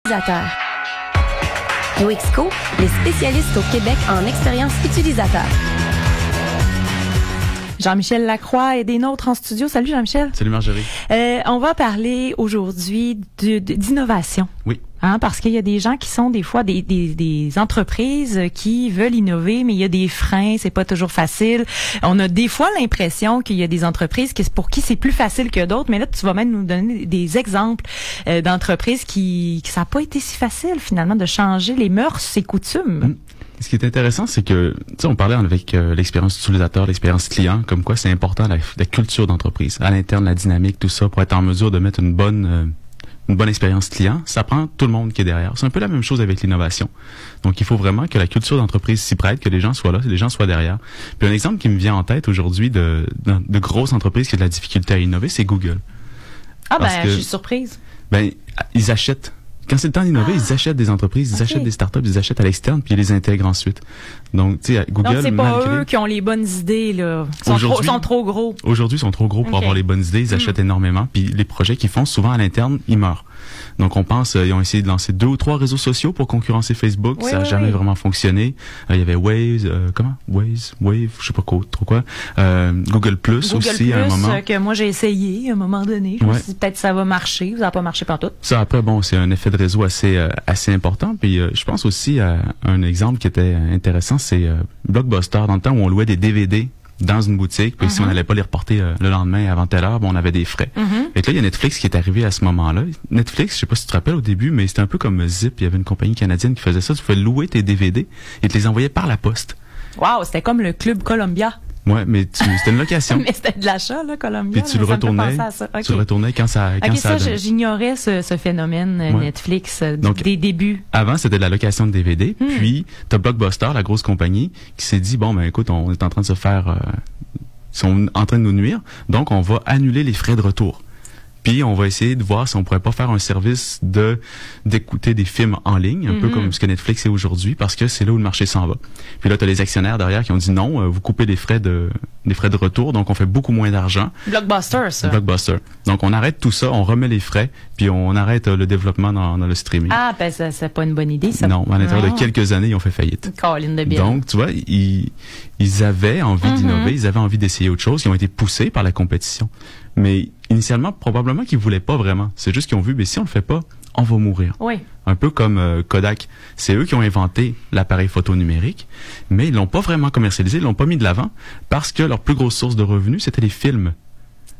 Utilisateur. UXCO, les spécialistes au Québec en expérience utilisateur. Jean-Michel Lacroix est des nôtres en studio. Salut Jean-Michel. Salut Marjorie. On va parler aujourd'hui d'innovation. Oui. Parce qu'il y a des gens qui sont des fois des entreprises qui veulent innover, mais il y a des freins, c'est pas toujours facile. On a des fois l'impression qu'il y a des entreprises pour qui c'est plus facile que d'autres, mais là tu vas même nous donner des exemples d'entreprises qui ça n'a pas été si facile finalement de changer les mœurs et coutumes. Ce qui est intéressant, c'est que, tu sais, on parlait avec l'expérience utilisateur, l'expérience client, comme quoi c'est important la culture d'entreprise, à l'interne, la dynamique, tout ça, pour être en mesure de mettre une bonne expérience client. Ça prend tout le monde qui est derrière. C'est un peu la même chose avec l'innovation. Donc, il faut vraiment que la culture d'entreprise s'y prête, que les gens soient là, que les gens soient derrière. Puis un exemple qui me vient en tête aujourd'hui de grosses entreprises qui ont de la difficulté à innover, c'est Google. Je suis surprise. Ils achètent. Quand c'est le temps d'innover, ils achètent des entreprises, ils achètent des startups, ils achètent à l'externe, puis ils les intègrent ensuite. Donc, tu sais, Google... Donc, c'est pas eux qui ont les bonnes idées, là. Ils sont trop gros. Aujourd'hui, ils sont trop gros pour avoir les bonnes idées. Ils achètent énormément. Puis les projets qu'ils font, souvent à l'interne, ils meurent. Donc, on pense, ils ont essayé de lancer 2 ou 3 réseaux sociaux pour concurrencer Facebook. Ça n'a jamais vraiment fonctionné. Il y avait Wave, je sais pas trop quoi. Google Plus aussi, à un moment. Que moi, j'ai essayé à un moment donné. Je me suis dit, peut-être ça va marcher. Ça n'a pas marché pantoute. Ça, après, bon, c'est un effet de réseau assez important. Puis, je pense aussi à un exemple qui était intéressant, c'est Blockbuster, dans le temps où on louait des DVD dans une boutique, puis si on n'allait pas les reporter le lendemain avant telle heure, on avait des frais. Et là, il y a Netflix qui est arrivé à ce moment-là. Netflix, je sais pas si tu te rappelles au début, mais c'était un peu comme Zip. Il y avait une compagnie canadienne qui faisait ça. Tu pouvais louer tes DVD et te les envoyer par la poste. Wow, c'était comme le Club Columbia. Ouais, mais c'était une location. Mais c'était de l'achat, là, Columbia. Puis tu le retournais. Tu le retournais quand ça j'ignorais ce phénomène Netflix des débuts. Avant, c'était de la location de DVD. Puis, t'as Blockbuster, la grosse compagnie, qui s'est dit, bon, ben, écoute, on est en train de ils sont en train de nous nuire. Donc, on va annuler les frais de retour. Puis, on va essayer de voir si on pourrait pas faire un service d'écouter des films en ligne, un peu comme ce que Netflix est aujourd'hui, parce que c'est là où le marché s'en va. Puis là, tu as les actionnaires derrière qui ont dit non, vous coupez les frais de retour, donc on fait beaucoup moins d'argent. Blockbuster, ça. Blockbuster. Donc, on arrête tout ça, on remet les frais, puis on arrête le développement dans le streaming. Ah, ben ça, c'est pas une bonne idée, ça. Non, à l'intérieur de quelques années, ils ont fait faillite. Colline de bien. Donc, tu vois, ils avaient envie d'innover, ils avaient envie d'essayer autre chose, ils ont été poussés par la compétition. Mais initialement, probablement qu'ils voulaient pas vraiment. C'est juste qu'ils ont vu, mais si on le fait pas, on va mourir. Oui. Un peu comme Kodak. C'est eux qui ont inventé l'appareil photo numérique, mais ils l'ont pas vraiment commercialisé, ils l'ont pas mis de l'avant parce que leur plus grosse source de revenus, c'était les films.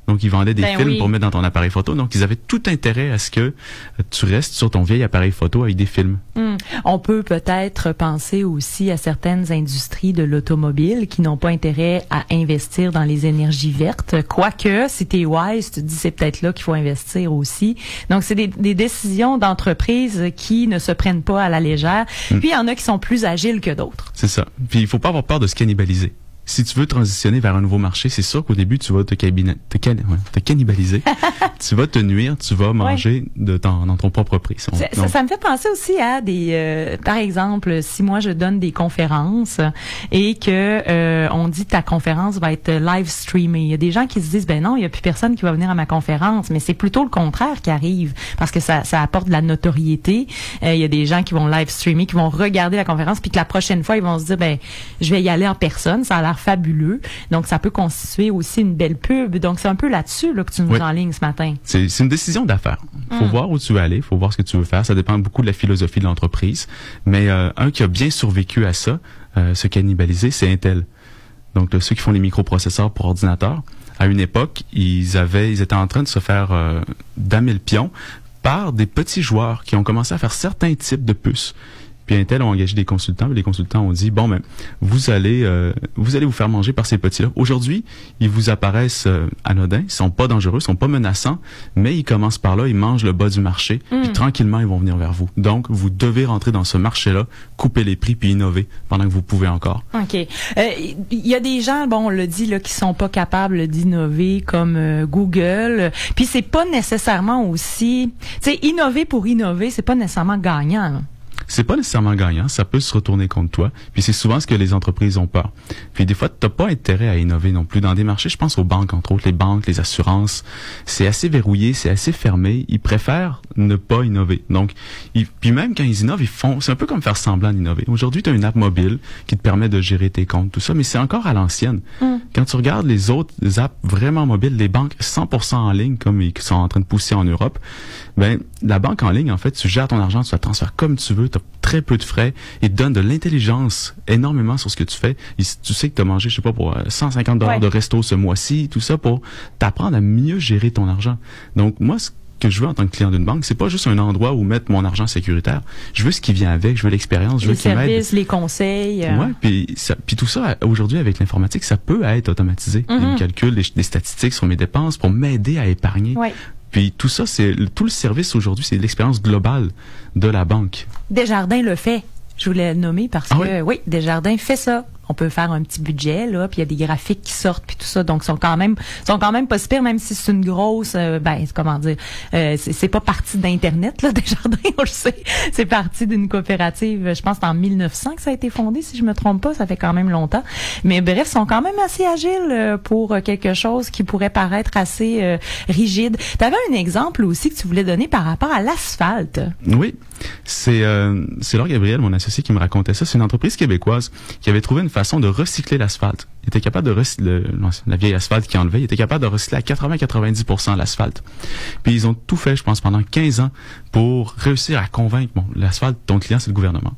Donc, ils vendaient des films pour mettre dans ton appareil photo. Donc, ils avaient tout intérêt à ce que tu restes sur ton vieil appareil photo avec des films. On peut peut-être penser aussi à certaines industries de l'automobile qui n'ont pas intérêt à investir dans les énergies vertes. Quoique, si t'es wise, tu te dis c'est peut-être là qu'il faut investir aussi. Donc, c'est des décisions d'entreprise qui ne se prennent pas à la légère. Puis, il y en a qui sont plus agiles que d'autres. C'est ça. Puis, il faut pas avoir peur de se cannibaliser. Si tu veux transitionner vers un nouveau marché, c'est sûr qu'au début, tu vas te cannibaliser. Tu vas te nuire, tu vas manger dans ton propre prix. Ça me fait penser aussi à par exemple, si moi je donne des conférences et que on dit ta conférence va être live streamée. Il y a des gens qui se disent, ben non, il y a plus personne qui va venir à ma conférence. Mais c'est plutôt le contraire qui arrive parce que ça apporte de la notoriété. Il y a des gens qui vont live streamer, qui vont regarder la conférence puis que la prochaine fois, ils vont se dire, ben, je vais y aller en personne. Ça a l'air fabuleux. Donc, ça peut constituer aussi une belle pub. Donc, c'est un peu là-dessus que tu nous enlignes ce matin. C'est une décision d'affaires. Faut voir où tu veux aller, faut voir ce que tu veux faire. Ça dépend beaucoup de la philosophie de l'entreprise. Mais un qui a bien survécu à ça, se cannibaliser, c'est Intel. Donc, ceux qui font les microprocesseurs pour ordinateurs, à une époque, ils étaient en train de se faire damer le pion par des petits joueurs qui ont commencé à faire certains types de puces. Puis Intel ont engagé des consultants, et les consultants ont dit, bon, ben, vous allez vous faire manger par ces petits-là. Aujourd'hui, ils vous apparaissent anodins, ils sont pas dangereux, ils sont pas menaçants, mais ils commencent par là, ils mangent le bas du marché, puis tranquillement, ils vont venir vers vous. Donc, vous devez rentrer dans ce marché-là, couper les prix, puis innover pendant que vous pouvez encore. OK. Il y a des gens, bon, on l'a dit, là, qui sont pas capables d'innover comme Google, puis c'est pas nécessairement aussi... Tu sais, innover pour innover, c'est pas nécessairement gagnant, là. c'est pas nécessairement gagnant, ça peut se retourner contre toi. Puis c'est souvent ce que les entreprises ont peur. Puis des fois, t'as pas intérêt à innover non plus dans des marchés. Je pense aux banques, entre autres, les banques, les assurances. C'est assez verrouillé, c'est assez fermé. Ils préfèrent ne pas innover. Donc, puis même quand ils innovent, c'est un peu comme faire semblant d'innover. Aujourd'hui, tu as une app mobile qui te permet de gérer tes comptes, tout ça, mais c'est encore à l'ancienne. Quand tu regardes les autres apps vraiment mobiles, les banques 100% en ligne, comme ils sont en train de pousser en Europe, ben la banque en ligne, en fait, tu gères ton argent, tu la transfères comme tu veux, tu as très peu de frais, ils te donnent de l'intelligence énormément sur ce que tu fais. Tu sais que tu as mangé, je sais pas, pour $150 de resto ce mois-ci, tout ça pour t'apprendre à mieux gérer ton argent. Donc, moi, ce que je veux en tant que client d'une banque, c'est pas juste un endroit où mettre mon argent sécuritaire. Je veux ce qui vient avec, je veux l'expérience, je veux qu'il m'aide. Les services, les conseils. Ouais, puis tout ça, aujourd'hui, avec l'informatique, ça peut être automatisé. Ils me calculent des statistiques sur mes dépenses pour m'aider à épargner. Ouais. Puis tout ça, tout le service aujourd'hui, c'est l'expérience globale de la banque. Desjardins le fait. Je voulais le nommer parce que, oui, Desjardins fait ça. On peut faire un petit budget, là, puis il y a des graphiques qui sortent, puis tout ça. Donc, sont quand même pas si pires, même si c'est une grosse, comment dire, c'est pas parti d'Internet, là, Desjardins, on le sait. C'est parti d'une coopérative, je pense, en 1900 que ça a été fondé, si je me trompe pas. Ça fait quand même longtemps. Mais bref, sont quand même assez agiles pour quelque chose qui pourrait paraître assez rigide. Tu avais un exemple aussi que tu voulais donner par rapport à l'asphalte. Oui. C'est Laure Gabriel, mon associé, qui me racontait ça. C'est une entreprise québécoise qui avait trouvé une façon de recycler l'asphalte. Il était capable de recycler la vieille asphalte qui enlevait, il était capable de recycler à 80-90% l'asphalte. Puis ils ont tout fait, je pense, pendant 15 ans pour réussir à convaincre, l'asphalte, ton client, c'est le gouvernement.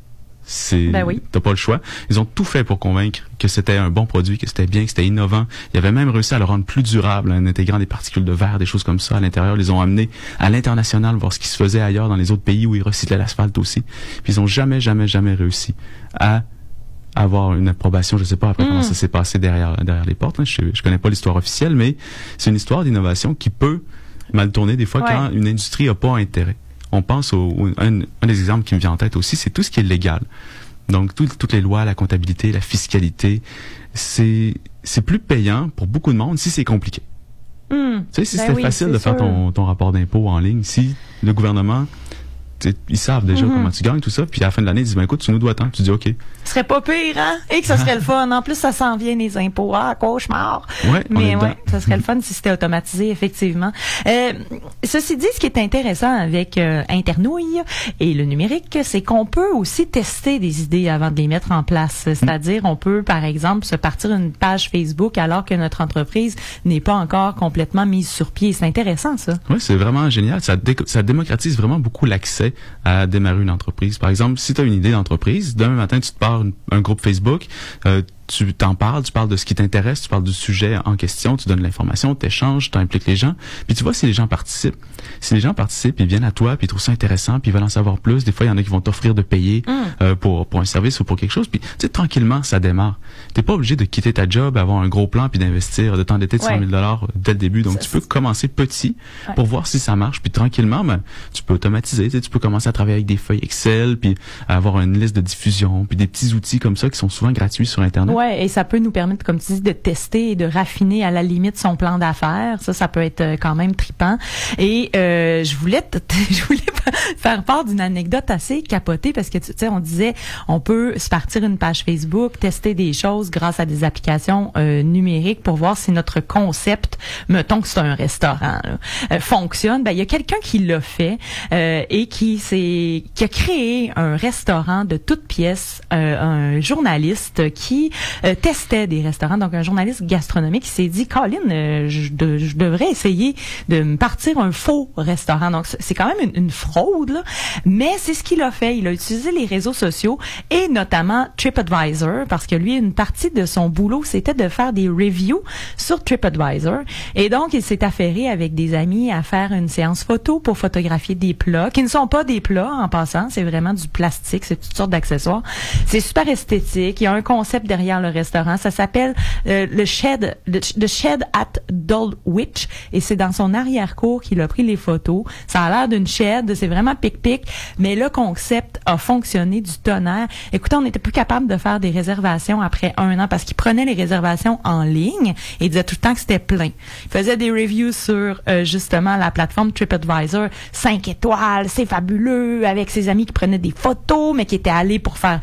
T'as pas le choix. Ils ont tout fait pour convaincre que c'était un bon produit, que c'était bien, que c'était innovant. Ils avaient même réussi à le rendre plus durable en intégrant des particules de verre, des choses comme ça à l'intérieur. Ils les ont amenés à l'international, voir ce qui se faisait ailleurs dans les autres pays où ils recyclaient l'asphalte aussi. Puis ils ont jamais réussi à avoir une approbation. Je sais pas après comment ça s'est passé derrière les portes. Hein. Je connais pas l'histoire officielle, mais c'est une histoire d'innovation qui peut mal tourner des fois quand une industrie a pas intérêt. On pense un des exemples qui me vient en tête aussi, c'est tout ce qui est légal. Donc, toutes les lois, la comptabilité, la fiscalité, c'est plus payant pour beaucoup de monde si c'est compliqué. Tu sais, si c'était facile de faire ton rapport d'impôt en ligne, si le gouvernement, ils savent déjà comment tu gagnes, tout ça, puis à la fin de l'année, ils disent, écoute, tu nous dois tant. Tu dis, OK. Ce serait pas pire, hein? Et que ça serait le fun. En plus, ça s'en vient, les impôts. Ah, cauchemar. Ouais, mais ça serait le fun si c'était automatisé, effectivement. Ceci dit, ce qui est intéressant avec Internouille et le numérique, c'est qu'on peut aussi tester des idées avant de les mettre en place. C'est-à-dire, on peut, par exemple, se partir une page Facebook alors que notre entreprise n'est pas encore complètement mise sur pied. C'est intéressant, ça. Oui, c'est vraiment génial. Ça démocratise vraiment beaucoup l'accès à démarrer une entreprise. Par exemple, si tu as une idée d'entreprise, demain matin, tu te pars un groupe Facebook, tu t'en parles, tu parles de ce qui t'intéresse, tu parles du sujet en question, tu donnes l'information, tu échanges, tu impliques les gens, puis tu vois si les gens participent. Si les gens participent, ils viennent à toi, puis ils trouvent ça intéressant, puis ils veulent en savoir plus. Des fois, il y en a qui vont t'offrir de payer pour un service ou pour quelque chose, puis tu sais, tranquillement, ça démarre. T'es pas obligé de quitter ta job, avoir un gros plan, puis d'investir, de t'endetter de 100 000 $ dès le début. Donc, tu peux commencer petit pour voir si ça marche, puis tranquillement, tu peux automatiser. Tu peux commencer à travailler avec des feuilles Excel, puis avoir une liste de diffusion, puis des petits outils comme ça qui sont souvent gratuits sur Internet. Ouais, et ça peut nous permettre, comme tu dis, de tester et de raffiner à la limite son plan d'affaires. Ça peut être quand même trippant. Et je voulais faire part d'une anecdote assez capotée parce que tu sais, on disait, on peut se partir une page Facebook, tester des choses grâce à des applications numériques pour voir si notre concept, mettons que c'est un restaurant, fonctionne. Ben il y a quelqu'un qui l'a fait et qui a créé un restaurant de toutes pièces, un journaliste qui testait des restaurants, donc un journaliste gastronomique qui s'est dit, Colin, je devrais essayer de me partir un faux restaurant. Donc c'est quand même une fraude, là, mais c'est ce qu'il a fait. Il a utilisé les réseaux sociaux et notamment TripAdvisor parce que lui, une partie de son boulot, c'était de faire des reviews sur TripAdvisor. Et donc, il s'est affairé avec des amis à faire une séance photo pour photographier des plats qui ne sont pas des plats en passant, c'est vraiment du plastique, c'est toutes sortes d'accessoires. C'est super esthétique, il y a un concept derrière le restaurant. Ça s'appelle le Shed at Dulwich et c'est dans son arrière-cour qu'il a pris les photos. Ça a l'air d'une shed, c'est vraiment pic-pic, mais le concept a fonctionné du tonnerre. Écoutez, on n'était plus capable de faire des réservations après 1 an parce qu'il prenait les réservations en ligne et il disait tout le temps que c'était plein. Il faisait des reviews sur justement la plateforme TripAdvisor, 5 étoiles, c'est fabuleux, avec ses amis qui prenaient des photos, mais qui étaient allés pour faire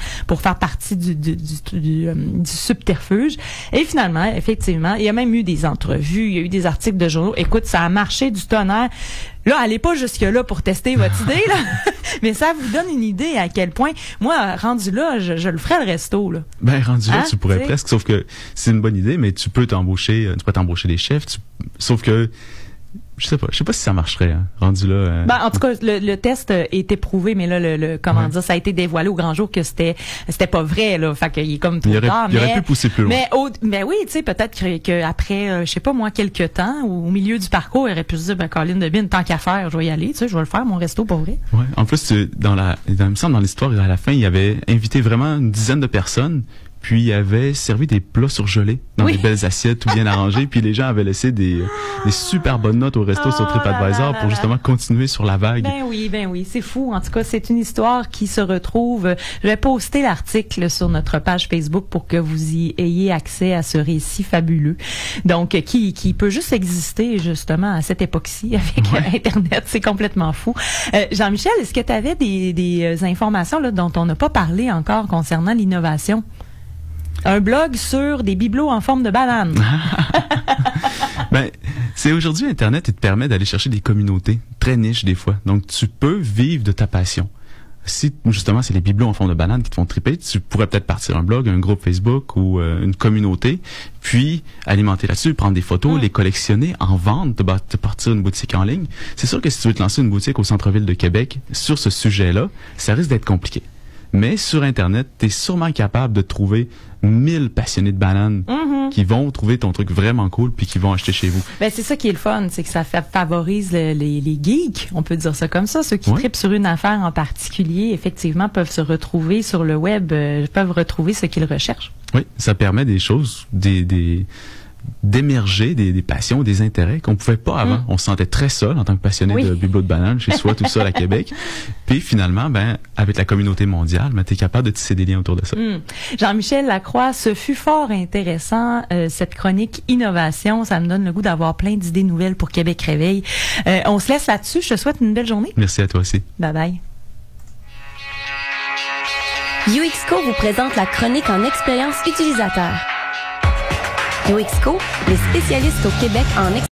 partie du subterfuge. Et finalement, effectivement, il y a même eu des entrevues, il y a eu des articles de journaux. Écoute, ça a marché du tonnerre. Là, allez pas jusque-là pour tester votre idée, là. Mais ça vous donne une idée à quel point, moi, rendu là, je le ferais le resto, là. Ben, rendu là, tu pourrais presque, sauf que c'est une bonne idée, mais tu peux t'embaucher des chefs, sauf que, je sais pas si ça marcherait, hein, rendu là. Ben, en tout cas, le test est éprouvé, mais là, comment dire, ça a été dévoilé au grand jour que c'était pas vrai, là. Fait qu'il est comme trop tard. Il aurait pu pousser plus loin. Mais oui, tu sais, peut-être que après, je sais pas moi, quelques temps, ou au milieu du parcours, il aurait pu se dire, ben, Colin Debine, tant qu'à faire, je vais y aller, tu sais, je vais le faire, mon resto, pour vrai. Ouais. En plus, il me semble, dans l'histoire, à la fin, il avait invité vraiment une dizaine de personnes. Puis il avait servi des plats surgelés dans des belles assiettes tout bien arrangées. Puis les gens avaient laissé des super bonnes notes au resto sur TripAdvisor pour justement continuer sur la vague. Ben oui, c'est fou. En tout cas, c'est une histoire qui se retrouve. Je vais poster l'article sur notre page Facebook pour que vous y ayez accès à ce récit fabuleux. Donc, qui peut juste exister justement à cette époque-ci avec Internet. C'est complètement fou. Jean-Michel, est-ce que tu avais des informations là, dont on n'a pas parlé encore concernant l'innovation? Un blog sur des bibelots en forme de banane. Ben, c'est aujourd'hui Internet, il te permet d'aller chercher des communautés très niches des fois. Donc, tu peux vivre de ta passion. Si, justement, c'est les bibelots en forme de banane qui te font triper, tu pourrais peut-être partir un blog, un groupe Facebook ou une communauté, puis alimenter là-dessus, prendre des photos, les collectionner, en vendre, te partir une boutique en ligne. C'est sûr que si tu veux te lancer une boutique au centre-ville de Québec sur ce sujet-là, ça risque d'être compliqué. Mais sur Internet, tu es sûrement capable de trouver 1000 passionnés de bananes qui vont trouver ton truc vraiment cool puis qui vont acheter chez vous. Ben c'est ça qui est le fun, c'est que ça favorise les geeks, on peut dire ça comme ça. Ceux qui trippent sur une affaire en particulier, effectivement, peuvent se retrouver sur le web, peuvent retrouver ce qu'ils recherchent. Oui, ça permet des choses, d'émerger des passions, des intérêts qu'on pouvait pas avant. On se sentait très seul en tant que passionné de bibelots de bananes chez soi, tout seul à Québec. Puis finalement, avec la communauté mondiale, tu es capable de tisser des liens autour de ça. Jean-Michel Lacroix, ce fut fort intéressant, cette chronique innovation. Ça me donne le goût d'avoir plein d'idées nouvelles pour Québec Réveil. On se laisse là-dessus. Je te souhaite une belle journée. Merci à toi aussi. Bye bye. UXCO vous présente la chronique en expérience utilisateur. UXCO, les spécialistes au Québec en expérience